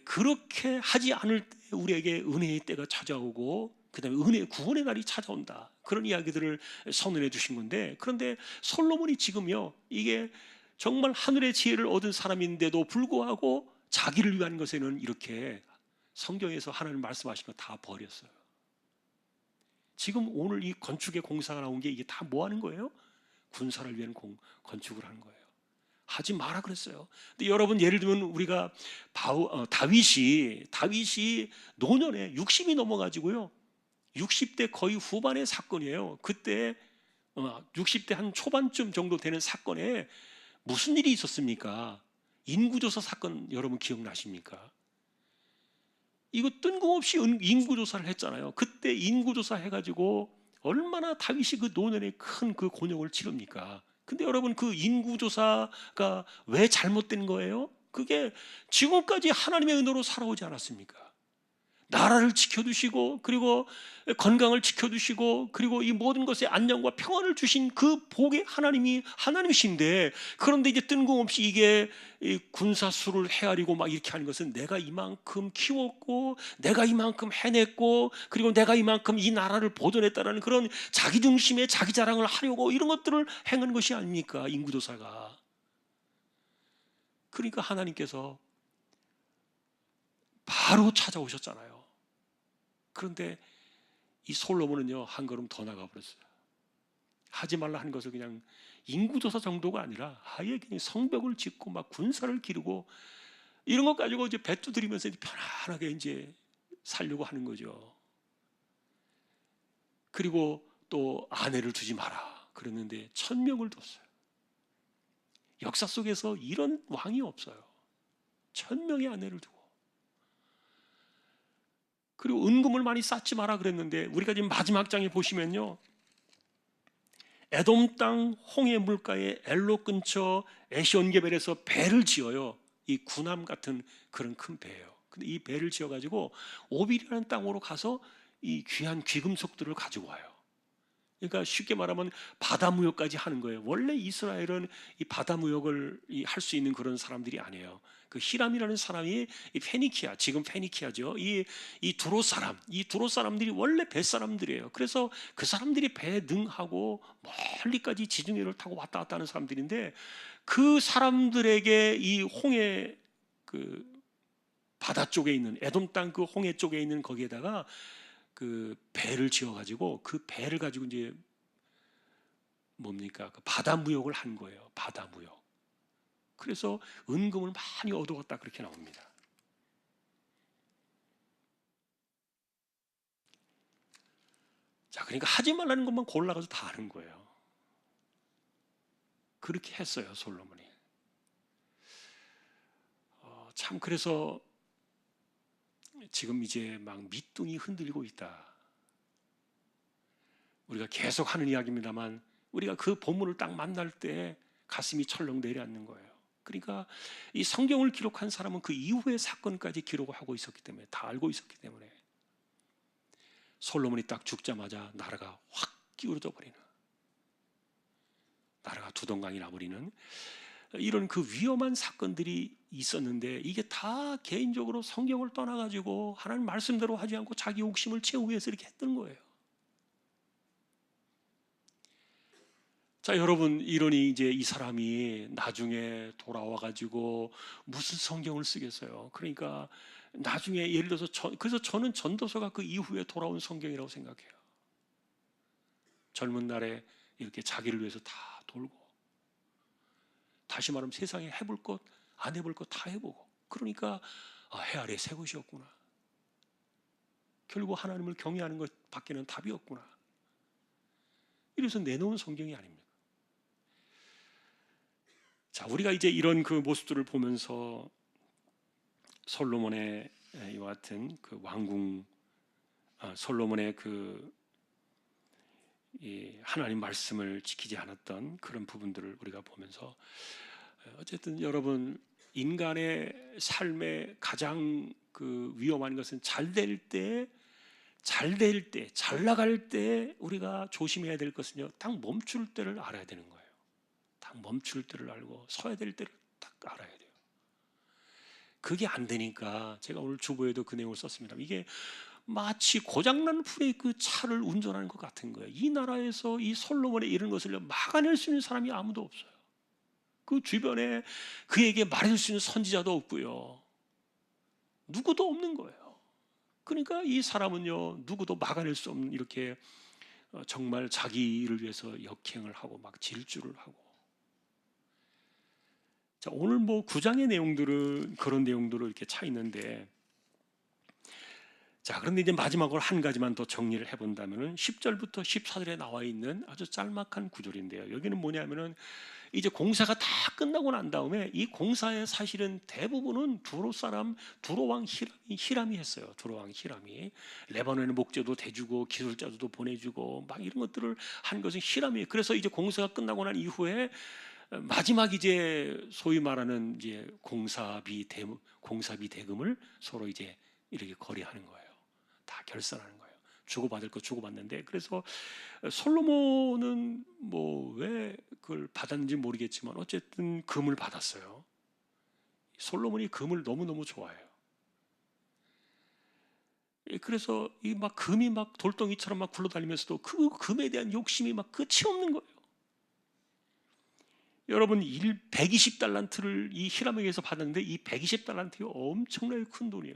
그렇게 하지 않을 때 우리에게 은혜의 때가 찾아오고 그 다음에 은혜의 구원의 날이 찾아온다. 그런 이야기들을 선언해 주신 건데, 그런데 솔로몬이 지금요, 이게 정말 하늘의 지혜를 얻은 사람인데도 불구하고 자기를 위한 것에는 이렇게 성경에서 하나님 말씀하신 거 다 버렸어요. 지금 오늘 이 건축의 공사가 나온 게 이게 다 뭐 하는 거예요? 군사를 위한 건축을 하는 거예요. 하지 마라 그랬어요. 근데 여러분, 예를 들면 우리가 다윗이 노년에 60이 넘어가지고요, 60대 거의 후반의 사건이에요. 그때 60대 한 초반쯤 정도 되는 사건에 무슨 일이 있었습니까? 인구조사 사건 여러분 기억나십니까? 이거 뜬금없이 인구조사를 했잖아요. 그때 인구조사 해가지고 얼마나 다윗이 그 노년에 큰 그 곤욕을 치릅니까? 근데 여러분, 그 인구조사가 왜 잘못된 거예요? 그게 지금까지 하나님의 은혜로 살아오지 않았습니까? 나라를 지켜두시고, 그리고 건강을 지켜두시고, 그리고 이 모든 것에 안녕과 평안을 주신 그 복의 하나님이신데, 그런데 이제 뜬금없이 이게 군사수를 헤아리고 막 이렇게 하는 것은 내가 이만큼 키웠고, 내가 이만큼 해냈고, 그리고 내가 이만큼 이 나라를 보존했다라는 그런 자기중심의 자기 자랑을 하려고 이런 것들을 행한 것이 아닙니까? 인구조사가. 그러니까 하나님께서 바로 찾아오셨잖아요. 그런데 이 솔로몬은요, 한 걸음 더 나가 버렸어요. 하지 말라 하는 것을 그냥 인구조사 정도가 아니라 아예 그냥 성벽을 짓고 막 군사를 기르고 이런 것 가지고 이제 배투 들이면서 이제 편안하게 이제 살려고 하는 거죠. 그리고 또 아내를 두지 마라 그랬는데 1000명을 뒀어요. 역사 속에서 이런 왕이 없어요. 1000명의 아내를 두고. 그리고 은금을 많이 쌓지 마라 그랬는데, 우리가 지금 마지막 장에 보시면요, 에돔 땅 홍해 물가에 엘로 근처 에시온게벨에서 배를 지어요. 이 구남 같은 그런 큰 배예요. 근데 이 배를 지어 가지고 오빌이라는 땅으로 가서 이 귀한 귀금속들을 가지고 와요. 그러니까 쉽게 말하면 바다 무역까지 하는 거예요. 원래 이스라엘은 이 바다 무역을 할 수 있는 그런 사람들이 아니에요. 그 히람이라는 사람이 이 페니키아, 지금 페니키아죠. 이 두로 사람들이 원래 배 사람들이에요. 그래서 그 사람들이 배 능하고 멀리까지 지중해를 타고 왔다 갔다 하는 사람들인데, 그 사람들에게 이 홍해 그 바다 쪽에 있는 에돔 땅 그 홍해 쪽에 있는 거기에다가 그 배를 지어가지고 그 배를 가지고 이제 뭡니까? 그 바다 무역을 한 거예요. 바다 무역. 그래서 은금을 많이 얻어갔다 그렇게 나옵니다. 자, 그러니까 하지 말라는 것만 골라가서 다 하는 거예요. 그렇게 했어요, 솔로몬이. 참, 그래서 지금 이제 막 밑둥이 흔들리고 있다. 우리가 계속 하는 이야기입니다만, 우리가 그 본문을 딱 만날 때 가슴이 철렁 내려앉는 거예요. 그러니까 이 성경을 기록한 사람은 그 이후의 사건까지 기록하고 있었기 때문에, 다 알고 있었기 때문에 솔로몬이 딱 죽자마자 나라가 확 기울어져 버리는, 나라가 두동강이 나버리는 이런 그 위험한 사건들이 있었는데, 이게 다 개인적으로 성경을 떠나가지고 하나님 말씀대로 하지 않고 자기 욕심을 채우기 위해서 이렇게 했던 거예요. 자, 여러분, 이러니 이제 이 사람이 나중에 돌아와가지고 무슨 성경을 쓰겠어요? 그러니까 나중에 예를 들어서 그래서 저는 전도서가 그 이후에 돌아온 성경이라고 생각해요. 젊은 날에 이렇게 자기를 위해서 다 돌고, 다시 말하면 세상에 해볼 것, 안 해볼 것 다 해보고, 그러니까 해 아래 새 것이었구나. 결국 하나님을 경외하는 것 밖에는 답이 없구나. 이래서 내놓은 성경이 아닙니까? 자, 우리가 이제 이런 그 모습들을 보면서 솔로몬의 이와 같은 그 왕궁, 솔로몬의 이 하나님 말씀을 지키지 않았던 그런 부분들을 우리가 보면서, 어쨌든 여러분, 인간의 삶의 가장 그 위험한 것은 잘 나갈 때 우리가 조심해야 될 것은요, 딱 멈출 때를 알아야 되는 거예요. 딱 멈출 때를 알고 서야 될 때를 딱 알아야 돼요. 그게 안 되니까 제가 오늘 주보에도 그 내용을 썼습니다. 이게 마치 고장난 풀의 그 차를 운전하는 것 같은 거예요. 이 나라에서 이 솔로몬의 이런 것을 막아낼 수 있는 사람이 아무도 없어요. 그 주변에 그에게 말해줄 수 있는 선지자도 없고요. 누구도 없는 거예요. 그러니까 이 사람은요, 누구도 막아낼 수 없는 이렇게 정말 자기를 위해서 역행을 하고 막 질주를 하고. 자, 오늘 뭐 9장의 내용들은 그런 내용들로 이렇게 차 있는데, 자, 그런데 이제 마지막으로 한 가지만 더 정리를 해본다면은 10절부터 14절에 나와 있는 아주 짤막한 구절인데요. 여기는 뭐냐면은 이제 공사가 다 끝나고 난 다음에 이 공사의 사실은 대부분은 두로왕 히람이 했어요. 두로왕 히람이 레바논의 목재도 대주고 기술자들도 보내주고 막 이런 것들을 한 것은 히람이에요. 그래서 이제 공사가 끝나고 난 이후에 마지막 이제 소위 말하는 이제 공사비 대금을 서로 이제 이렇게 거래하는 거예요. 다 결산하는 거예요. 주고받을 거 주고받는데, 그래서 솔로몬은 뭐 왜 그걸 받았는지 모르겠지만 어쨌든 금을 받았어요. 솔로몬이 금을 너무너무 좋아해요. 그래서 이 막 금이 막 돌덩이처럼 막 굴러다니면서도 그 금에 대한 욕심이 막 끝이 없는 거예요. 여러분, 120달란트를 이 히람에게서 받았는데 이 120달란트가 엄청나게 큰 돈이에요.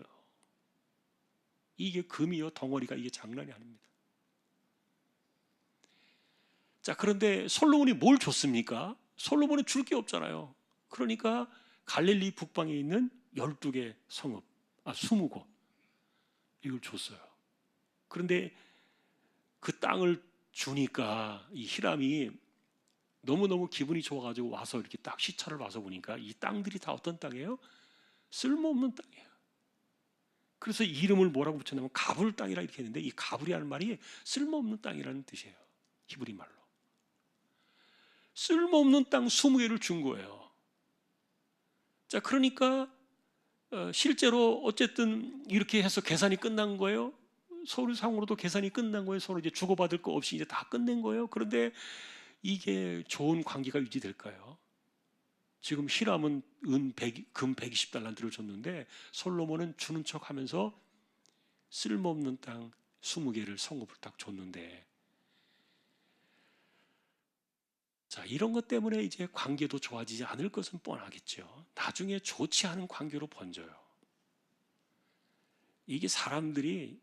이게 금이요, 덩어리가 이게 장난이 아닙니다. 자, 그런데 솔로몬이 뭘 줬습니까? 솔로몬은 줄 게 없잖아요. 그러니까 갈릴리 북방에 있는 12개 성읍, 20곳 이걸 줬어요. 그런데 그 땅을 주니까 이 히람이 너무너무 기분이 좋아가지고 와서 이렇게 딱 시찰을 와서 보니까 이 땅들이 다 어떤 땅이에요? 쓸모없는 땅이에요. 그래서 이름을 뭐라고 붙였냐면 가불 땅이라 이렇게 했는데, 이 가불이라는 말이 쓸모없는 땅이라는 뜻이에요. 히브리 말로. 쓸모없는 땅 20개를 준 거예요. 자, 그러니까 실제로 어쨌든 이렇게 해서 계산이 끝난 거예요. 서류상으로도 계산이 끝난 거예요. 서로 이제 주고받을 거 없이 이제 다 끝낸 거예요. 그런데 이게 좋은 관계가 유지될까요? 지금 히람은 금 120달란트를 줬는데 솔로몬은 주는 척하면서 쓸모없는 땅 20개를 성읍을 딱 줬는데, 자, 이런 것 때문에 이제 관계도 좋아지지 않을 것은 뻔하겠죠. 나중에 좋지 않은 관계로 번져요. 이게 사람들이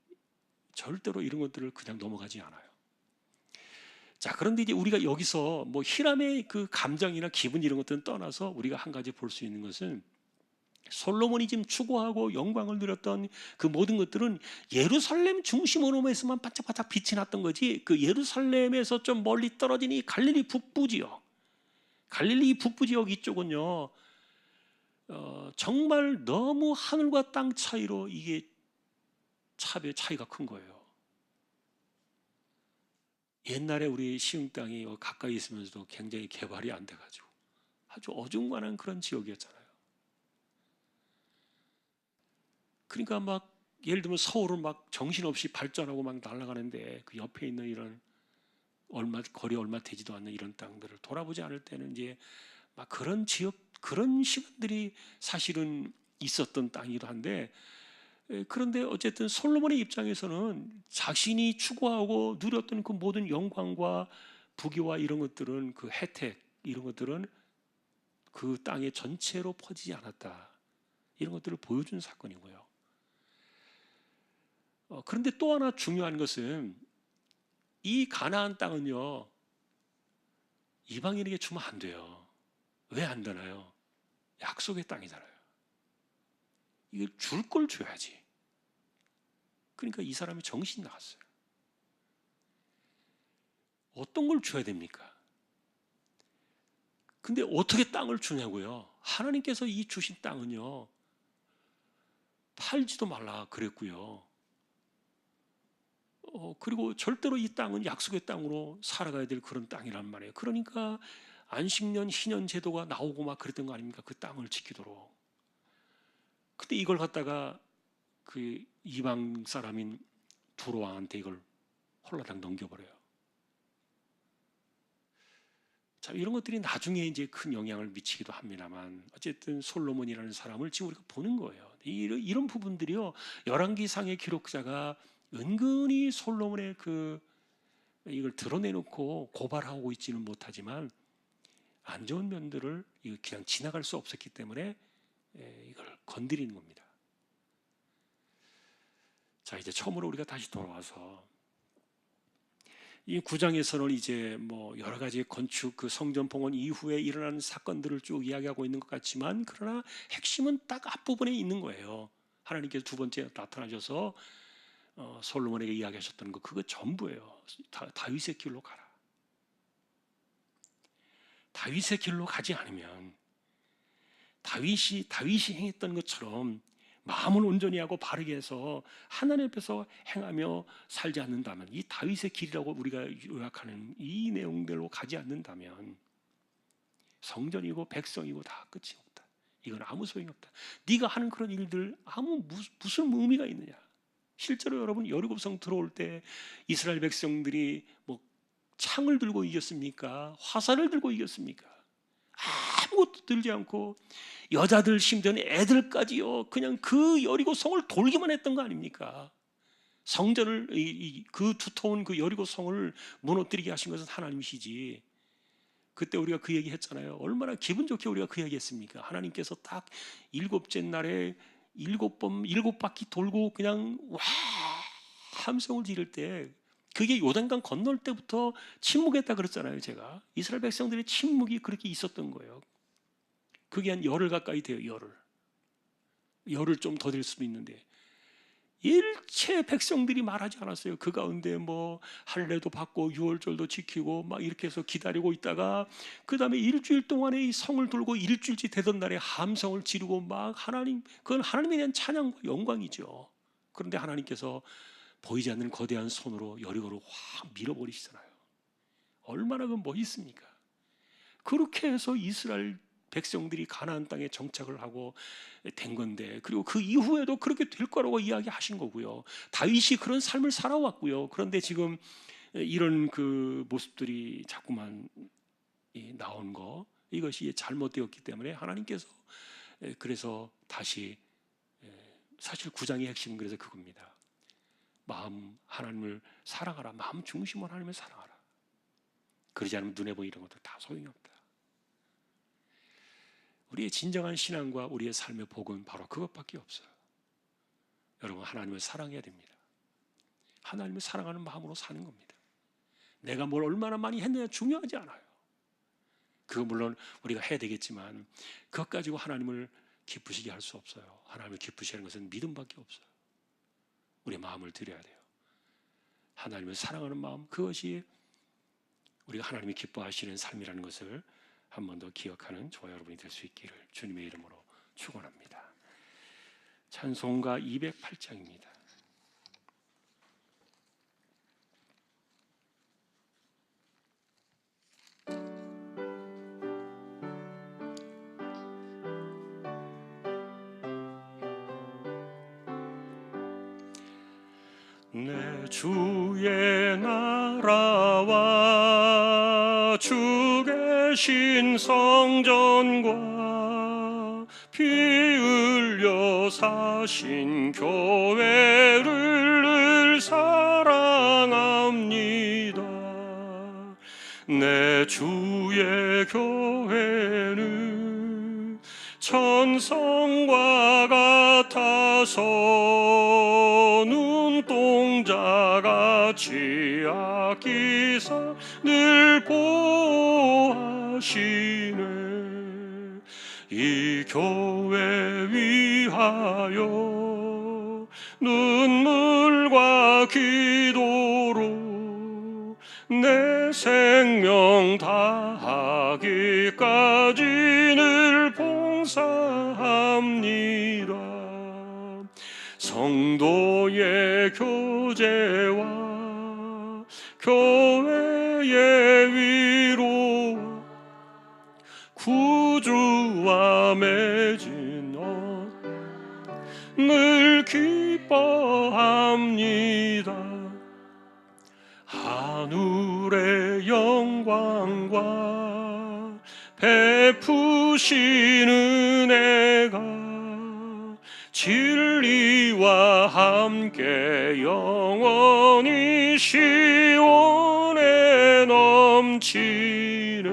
절대로 이런 것들을 그냥 넘어가지 않아요. 자, 그런데 이제 우리가 여기서 뭐 히람의 그 감정이나 기분 이런 것들은 떠나서 우리가 한 가지 볼 수 있는 것은, 솔로몬이 지금 추구하고 영광을 누렸던 그 모든 것들은 예루살렘 중심으로만 반짝반짝 빛이 났던 거지, 그 예루살렘에서 좀 멀리 떨어진 이 갈릴리 북부 지역, 갈릴리 북부 지역 이쪽은요, 정말 너무 하늘과 땅 차이로 이게 차이가 큰 거예요. 옛날에 우리 시흥 땅이 가까이 있으면서도 굉장히 개발이 안 돼가지고 아주 어중간한 그런 지역이었잖아요. 그러니까 막 예를 들면 서울은 막 정신없이 발전하고 막 날아가는데, 그 옆에 있는 이런 거리 얼마 되지도 않는 이런 땅들을 돌아보지 않을 때는 이제 막 그런 지역, 그런 시간들이 사실은 있었던 땅이기도 한데, 그런데 어쨌든 솔로몬의 입장에서는 자신이 추구하고 누렸던 그 모든 영광과 부귀와 이런 것들은, 그 혜택 이런 것들은 그 땅에 전체로 퍼지지 않았다, 이런 것들을 보여준 사건이고요. 그런데 또 하나 중요한 것은 이 가나안 땅은요, 이방인에게 주면 안 돼요. 왜 안 되나요? 약속의 땅이잖아요. 이걸 줄 걸 줘야지. 그러니까 이 사람이 정신이 나갔어요. 어떤 걸 줘야 됩니까? 근데 어떻게 땅을 주냐고요? 하나님께서 이 주신 땅은요, 팔지도 말라 그랬고요. 그리고 절대로 이 땅은 약속의 땅으로 살아가야 될 그런 땅이란 말이에요. 그러니까 안식년, 희년 제도가 나오고 막 그랬던 거 아닙니까? 그 땅을 지키도록. 근데 이걸 갖다가 그 이방 사람인 두로 왕한테 이걸 홀라당 넘겨버려요. 자, 이런 것들이 나중에 이제 큰 영향을 미치기도 합니다만, 어쨌든 솔로몬이라는 사람을 지금 우리가 보는 거예요. 이런 부분들이요, 열왕기상의 기록자가 은근히 솔로몬의 이걸 드러내놓고 고발하고 있지는 못하지만 안 좋은 면들을 그냥 지나갈 수 없었기 때문에 이걸 건드리는 겁니다. 자, 이제 처음으로 우리가 다시 돌아와서 이 9장에서는 이제 뭐 여러 가지 건축, 그 성전 봉헌 이후에 일어나는 사건들을 쭉 이야기하고 있는 것 같지만, 그러나 핵심은 딱 앞부분에 있는 거예요. 하나님께서 두 번째 나타나셔서 솔로몬에게 이야기하셨던 거, 그거 전부예요. 다윗의 길로 가라. 다윗의 길로 가지 않으면 다윗이 행했던 것처럼 마음을 온전히 하고 바르게 해서 하나님 앞에서 행하며 살지 않는다면, 이 다윗의 길이라고 우리가 요약하는 이 내용들로 가지 않는다면 성전이고 백성이고 다 끝이 없다. 이건 아무 소용이 없다. 네가 하는 그런 일들 무슨 의미가 있느냐. 실제로 여러분, 여리고성 들어올 때 이스라엘 백성들이 뭐 창을 들고 이겼습니까? 화살을 들고 이겼습니까? 아무것도 들지 않고 여자들, 심지어는 애들까지요, 그냥 그 여리고성을 돌기만 했던 거 아닙니까? 성전을, 그 두터운 그 여리고성을 무너뜨리게 하신 것은 하나님이시지. 그때 우리가 그 얘기 했잖아요. 얼마나 기분 좋게 우리가 그 얘기 했습니까? 하나님께서 딱 일곱째 날에 7바퀴 돌고 그냥 와 함성을 지를 때, 그게 요단강 건널 때부터 침묵했다 그랬잖아요. 제가 이스라엘 백성들의 침묵이 그렇게 있었던 거예요. 그게 한 열흘 가까이 돼요. 열흘 좀 더 될 수도 있는데 일체 백성들이 말하지 않았어요. 그 가운데 뭐 할례도 받고 유월절도 지키고 막 이렇게 해서 기다리고 있다가, 그 다음에 일주일 동안에 이 성을 돌고 일주일째 되던 날에 함성을 지르고 막 그건 하나님에 대한 찬양과 영광이죠. 그런데 하나님께서 보이지 않는 거대한 손으로 여리고를 확 밀어버리시잖아요. 얼마나 그 멋있습니까? 그렇게 해서 이스라엘 백성들이 가나안 땅에 정착을 하고 된 건데, 그리고 그 이후에도 그렇게 될 거라고 이야기하신 거고요. 다윗이 그런 삶을 살아왔고요. 그런데 지금 이런 그 모습들이 자꾸만 나온 거, 이것이 잘못되었기 때문에 하나님께서 그래서 다시, 사실 9장의 핵심은 그래서 그겁니다. 마음 하나님을 사랑하라. 마음 중심으로 하나님을 사랑하라. 그러지 않으면 눈에 보이는 것도 다 소용이 없다. 우리의 진정한 신앙과 우리의 삶의 복은 바로 그것밖에 없어요. 여러분, 하나님을 사랑해야 됩니다. 하나님을 사랑하는 마음으로 사는 겁니다. 내가 뭘 얼마나 많이 했느냐 중요하지 않아요. 그거 물론 우리가 해야 되겠지만 그것 가지고 하나님을 기쁘시게 할 수 없어요. 하나님을 기쁘시게 하는 것은 믿음밖에 없어요. 우리의 마음을 드려야 돼요. 하나님을 사랑하는 마음, 그것이 우리가 하나님이 기뻐하시는 삶이라는 것을 한 번 더 기억하는 저와 여러분이 될 수 있기를 주님의 이름으로 축원합니다. 찬송가 208장입니다. 내 주의 나라와 주 계신 성전과 피 흘려 사신 교회를 늘 사랑합니다. 내 주의 교회는 천성과 같아서 눈동자같이 아끼사 늘 보호하시네. 교회 위하여 눈물과 기도로 내 생명 다하기까지 늘 봉사합니다. 성도의 교제와 교회의 위로와 구주와 맺은 것 늘 기뻐합니다. 하늘의 영광과 베푸신 은혜가 진리와 함께 영원히 시온에 넘치네.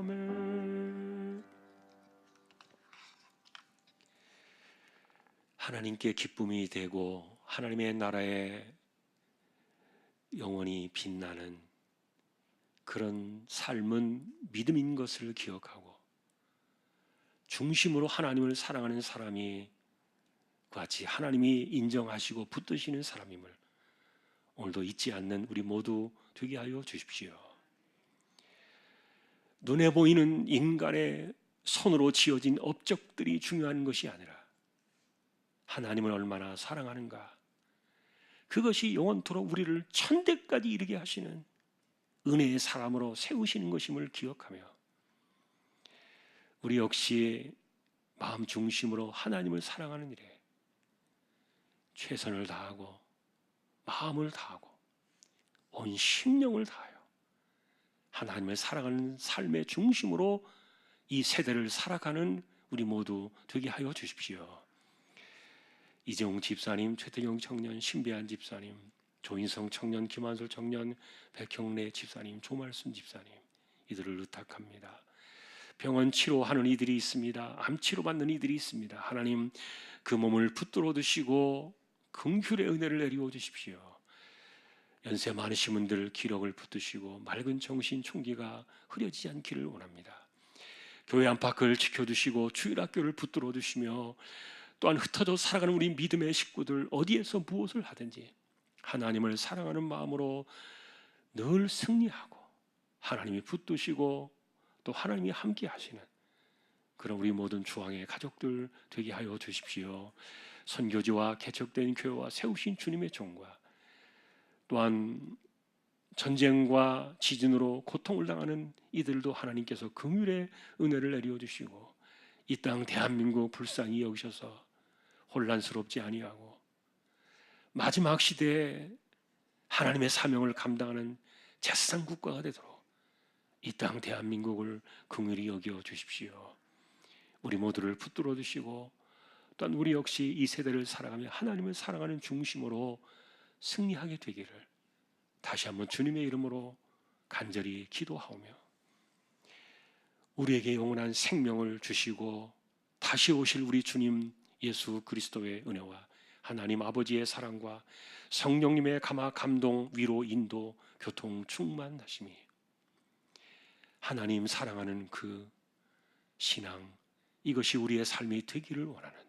아멘. 하나님께 기쁨이 되고 하나님의 나라에 영원히 빛나는 그런 삶은 믿음인 것을 기억하고 중심으로 하나님을 사랑하는 사람이 같이 하나님이 인정하시고 붙드시는 사람임을 오늘도 잊지 않는 우리 모두 되게 하여 주십시오. 눈에 보이는 인간의 손으로 지어진 업적들이 중요한 것이 아니라 하나님을 얼마나 사랑하는가, 그것이 영원토록 우리를 천대까지 이르게 하시는 은혜의 사람으로 세우시는 것임을 기억하며 우리 역시 마음 중심으로 하나님을 사랑하는 일에 최선을 다하고 마음을 다하고 온 심령을 다하여 하나님을 사랑하는 삶의 중심으로 이 세대를 살아가는 우리 모두 되게 하여 주십시오. 이재용 집사님, 최태경 청년, 신배한 집사님, 조인성 청년, 김한솔 청년, 백형래 집사님, 조말순 집사님, 이들을 의탁합니다. 병원 치료하는 이들이 있습니다. 암 치료받는 이들이 있습니다. 하나님 그 몸을 붙들어 두시고 긍휼의 은혜를 내리워 주십시오. 연세 많으신 분들 기력을 붙드시고 맑은 정신 총기가 흐려지지 않기를 원합니다. 교회 안팎을 지켜두시고 주일학교를 붙들어 두시며 또한 흩어져 살아가는 우리 믿음의 식구들 어디에서 무엇을 하든지 하나님을 사랑하는 마음으로 늘 승리하고 하나님이 붙드시고 또 하나님이 함께 하시는 그런 우리 모든 주왕의 가족들 되게 하여 주십시오. 선교지와 개척된 교회와 세우신 주님의 종과 또한 전쟁과 지진으로 고통을 당하는 이들도 하나님께서 긍휼의 은혜를 내려 주시고 이 땅 대한민국 불쌍히 여기셔서 혼란스럽지 아니하고 마지막 시대에 하나님의 사명을 감당하는 제사장 국가가 되도록 이 땅 대한민국을 긍휼히 여겨 주십시오. 우리 모두를 붙들어 주시고 또한 우리 역시 이 세대를 살아가며 하나님을 사랑하는 중심으로 승리하게 되기를 다시 한번 주님의 이름으로 간절히 기도하오며 우리에게 영원한 생명을 주시고 다시 오실 우리 주님 예수 그리스도의 은혜와 하나님 아버지의 사랑과 성령님의 감동, 위로, 인도, 교통, 충만하심이 하나님 사랑하는 그 신앙, 이것이 우리의 삶이 되기를 원하는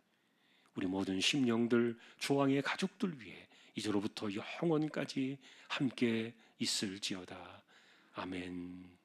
우리 모든 심령들, 조왕의 가족들 위해 이제로부터 영원까지 함께 있을지어다. 아멘.